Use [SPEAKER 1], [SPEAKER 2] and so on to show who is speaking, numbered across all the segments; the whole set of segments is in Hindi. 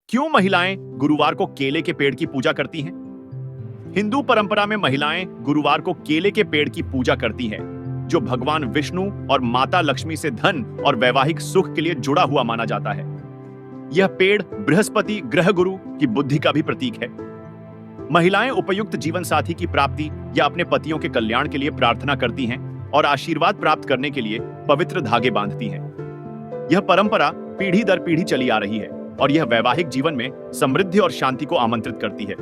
[SPEAKER 1] क्यों महिलाएं गुरुवार को केले के पेड़ की पूजा करती हैं? हिंदू परंपरा में महिलाएं गुरुवार को केले के पेड़ की पूजा करती हैं, जो भगवान विष्णु और माता लक्ष्मी से धन और वैवाहिक सुख के लिए जुड़ा हुआ माना जाता है। यह पेड़ बृहस्पति ग्रह गुरु की बुद्धि का भी प्रतीक है। महिलाएं उपयुक्त जीवन साथी की प्राप्ति या अपने पतियों के कल्याण के लिए प्रार्थना करती हैं और आशीर्वाद प्राप्त करने के लिए पवित्र धागे बांधती हैं। यह परंपरा पीढ़ी दर पीढ़ी चली आ रही है और यह वैवाहिक जीवन में समृद्धि और शांति को आमंत्रित करती है।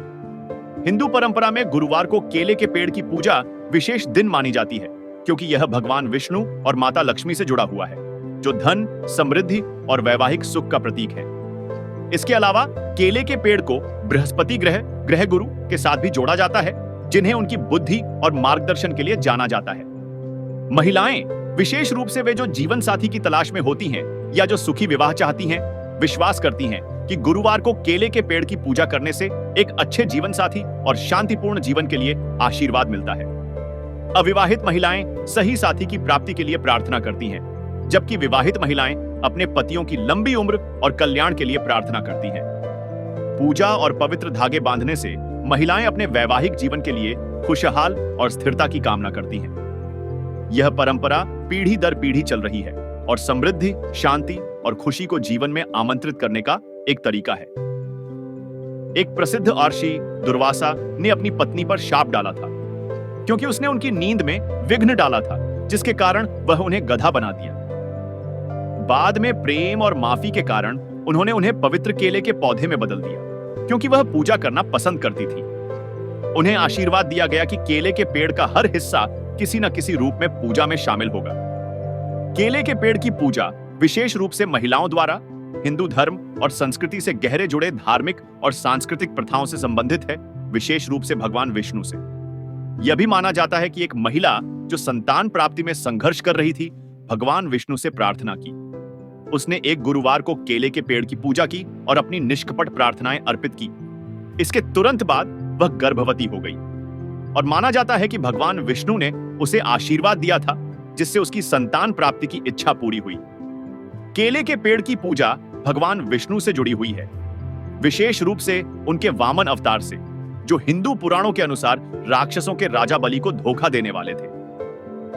[SPEAKER 1] हिंदू परंपरा में गुरुवार को केले के पेड़ की पूजा विशेष दिन मानी जाती है, क्योंकि यह भगवान विष्णु और माता लक्ष्मी से जुड़ा हुआ है, जो धन, समृद्धि और वैवाहिक सुख का प्रतीक है। इसके अलावा केले के पेड़ को बृहस्पति ग्रह गुरु के साथ भी जोड़ा जाता है, जिन्हें उनकी बुद्धि और मार्गदर्शन के लिए जाना जाता है। महिलाएं, विशेष रूप से वे जो जीवन साथी की तलाश में होती हैं या जो सुखी विवाह चाहती हैं, विश्वास करती हैं कि गुरुवार को केले के पेड़ की पूजा करने से एक अच्छे जीवन साथी और शांतिपूर्ण जीवन के लिए आशीर्वाद मिलता है। अविवाहित महिलाएं सही साथी की प्राप्ति के लिए प्रार्थना करती हैं, जबकि विवाहित महिलाएं अपने पतियों की लंबी उम्र और कल्याण के लिए प्रार्थना करती हैं। पूजा और पवित्र धागे बांधने से महिलाएं अपने वैवाहिक जीवन के लिए खुशहाल और स्थिरता की कामना करती हैं। यह परंपरा पीढ़ी दर पीढ़ी चल रही है और समृद्धि, शांति और खुशी को जीवन में आमंत्रित करने का एक तरीका है। एक प्रसिद्ध अर्षि दुर्वासा ने अपनी पत्नी पर शाप डाला था, क्योंकि उसने उनकी नींद में विघ्न डाला था, जिसके कारण वह उन्हें गधा बना दिया। बाद में प्रेम और माफी के कारण उन्होंने उन्हें पवित्र केले के पौधे में बदल दिया, क्योंकि वह पूजा करना पसंद करती थी। उन्हें आशीर्वाद दिया गया कि केले के पेड़ का हर हिस्सा किसी न किसी रूप में पूजा में शामिल होगा। केले के पेड़ की पूजा विशेष रूप से महिलाओं द्वारा हिंदू धर्म और संस्कृति से गहरे जुड़े धार्मिक और सांस्कृतिक प्रथाओं से संबंधित है, विशेष रूप से भगवान विष्णु से। यह भी माना जाता है कि एक महिला जो संतान प्राप्ति में संघर्ष कर रही थी, भगवान विष्णु से प्रार्थना की। उसने एक गुरुवार को केले के पेड़ की पूजा की और अपनी निष्कपट प्रार्थनाएं अर्पित की। इसके तुरंत बाद वह गर्भवती हो गई और माना जाता है कि भगवान विष्णु ने उसे आशीर्वाद दिया था, जिससे उसकी संतान प्राप्ति की इच्छा पूरी हुई। केले के पेड़ की पूजा भगवान विष्णु से जुड़ी हुई है, विशेष रूप से उनके वामन अवतार से, जो हिंदू पुराणों के अनुसार राक्षसों के राजा बलि को धोखा देने वाले थे।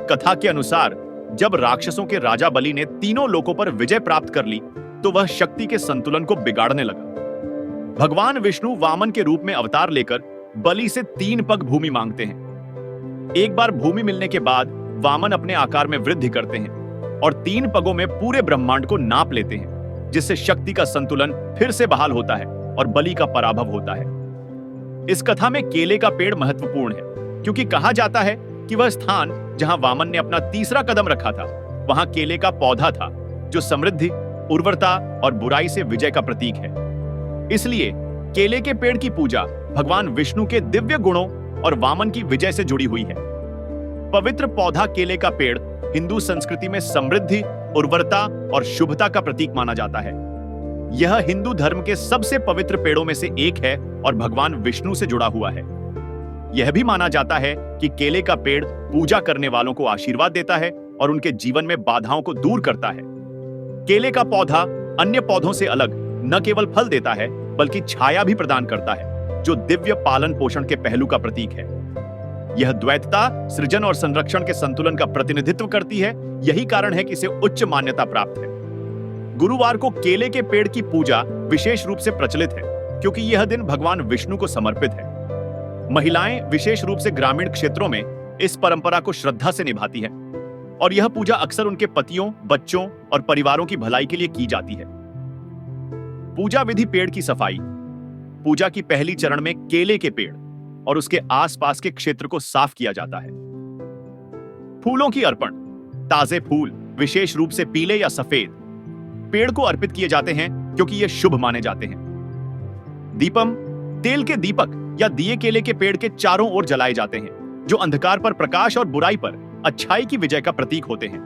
[SPEAKER 1] कथा के अनुसार जब राक्षसों के राजा बलि ने तीनों लोकों पर विजय प्राप्त कर ली, तो वह शक्ति के संतुलन को बिगाड़ने लगा। भगवान विष्णु वामन के रूप में अवतार लेकर बलि से 3 पग भूमि मांगते हैं। एक बार भूमि मिलने के बाद वामन अपने आकार में वृद्धि करते हैं और 3 पगों में पूरे ब्रह्मांड को नाप लेते हैं, जिससे शक्ति का संतुलन फिर से बहाल होता है और बलि का पराभव होता है। इस कथा में केले का पेड़ महत्वपूर्ण है, क्योंकि कहा जाता है कि वह स्थान जहां वामन ने अपना तीसरा कदम रखा था, वहां केले का पौधा था, जो समृद्धि, उर्वरता और बुराई से विजय का प्रतीक है। इसलिए केले के पेड़ की पूजा भगवान विष्णु के दिव्य गुणों और वामन की विजय से जुड़ी हुई है। पवित्र पौधा केले का पेड़ हिंदू संस्कृति में समृद्धि, उर्वरता और शुभता का प्रतीक माना जाता है। यह हिंदू धर्म के सबसे पवित्र पेड़ों में से एक है और भगवान विष्णु से जुड़ा हुआ है। यह भी माना जाता है कि केले का पेड़ पूजा करने वालों को आशीर्वाद देता है और उनके जीवन में बाधाओं को दूर करता है। केले का पौधा अन्य पौधों से अलग न केवल फल देता है, बल्कि छाया भी प्रदान करता है, जो दिव्य पालन पोषण के पहलू का प्रतीक है। यह द्वैतता, सृजन और संरक्षण के संतुलन का प्रतिनिधित्व करती है। यही कारण है कि इसे उच्च मान्यता प्राप्त है। गुरुवार को केले के पेड़ की पूजा विशेष रूप से प्रचलित है, क्योंकि यह दिन भगवान विष्णु को समर्पित है। महिलाएं विशेष रूप से ग्रामीण क्षेत्रों में इस परंपरा को श्रद्धा से निभाती है और यह पूजा अक्सर उनके पतियों, बच्चों और परिवारों की भलाई के लिए की जाती है। पूजा विधि। पेड़ की सफाई। पूजा की पहली चरण में केले के पेड़ और उसके आसपास के क्षेत्र को साफ किया जाता है। फूलों की अर्पण। ताजे फूल, विशेष रूप से पीले या सफेद, पेड़ को अर्पित किए जाते हैं, क्योंकि ये शुभ माने जाते हैं। दीपम। तेल के दीपक या दिए केले के पेड़ के चारों ओर जलाए जाते हैं, जो अंधकार पर प्रकाश और बुराई पर अच्छाई की विजय का प्रतीक होते हैं।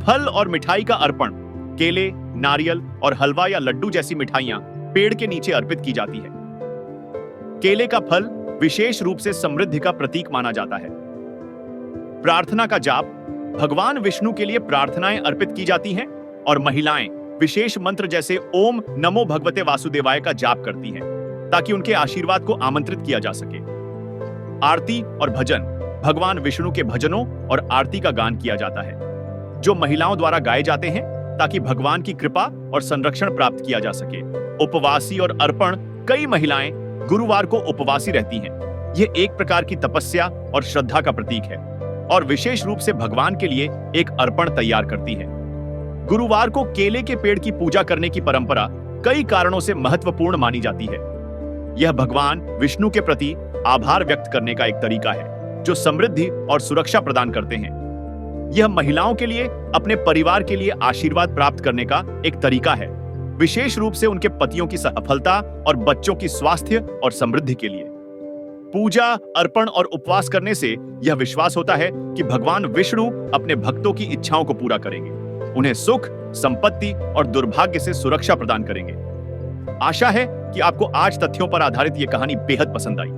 [SPEAKER 1] फल और मिठाई का अर्पण। केले, नारियल और हलवा या लड्डू जैसी मिठाइयां पेड़ के नीचे अर्पित की जाती है। केले का फल विशेष रूप से समृद्धि का प्रतीक माना जाता है। प्रार्थना का जाप। भगवान विष्णु के लिए प्रार्थनाएं अर्पित की जाती हैं और महिलाएं विशेष मंत्र जैसे ओम नमो भगवते वासुदेवाय का जाप करती हैं ताकि उनके आशीर्वाद को आमंत्रित किया जा सके। आरती और भजन, भगवान विष्णु के भजनों और आरती का गान किया जाता है जो महिलाओं द्वारा गाए जाते हैं ताकि भगवान की कृपा और संरक्षण प्राप्त किया जा सके। उपवासी और अर्पण, कई महिलाएं गुरुवार को उपवासी रहती हैं। यह एक प्रकार की तपस्या और श्रद्धा का प्रतीक है और विशेष रूप से भगवान के लिए एक अर्पण तैयार करती है। गुरुवार को केले के पेड़ की पूजा करने की परंपरा कई कारणों से महत्वपूर्ण मानी जाती है। यह भगवान विष्णु के प्रति आभार व्यक्त करने का एक तरीका है जो समृद्धि और सुरक्षा प्रदान करते हैं। यह महिलाओं के लिए अपने परिवार के लिए आशीर्वाद प्राप्त करने का एक तरीका है, विशेष रूप से उनके पतियों की सफलता और बच्चों की स्वास्थ्य और समृद्धि के लिए। पूजा, अर्पण और उपवास करने से यह विश्वास होता है कि भगवान विष्णु अपने भक्तों की इच्छाओं को पूरा करेंगे, उन्हें सुख, संपत्ति और दुर्भाग्य से सुरक्षा प्रदान करेंगे। आशा है कि आपको आज तथ्यों पर आधारित यह कहानी बेहद पसंद आई।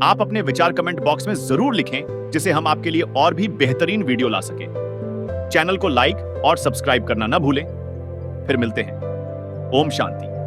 [SPEAKER 1] आप अपने विचार कमेंट बॉक्स में जरूर लिखें जिससे हम आपके लिए और भी बेहतरीन वीडियो ला सकें। चैनल को लाइक और सब्सक्राइब करना न भूलें। फिर मिलते हैं। ओम शांति।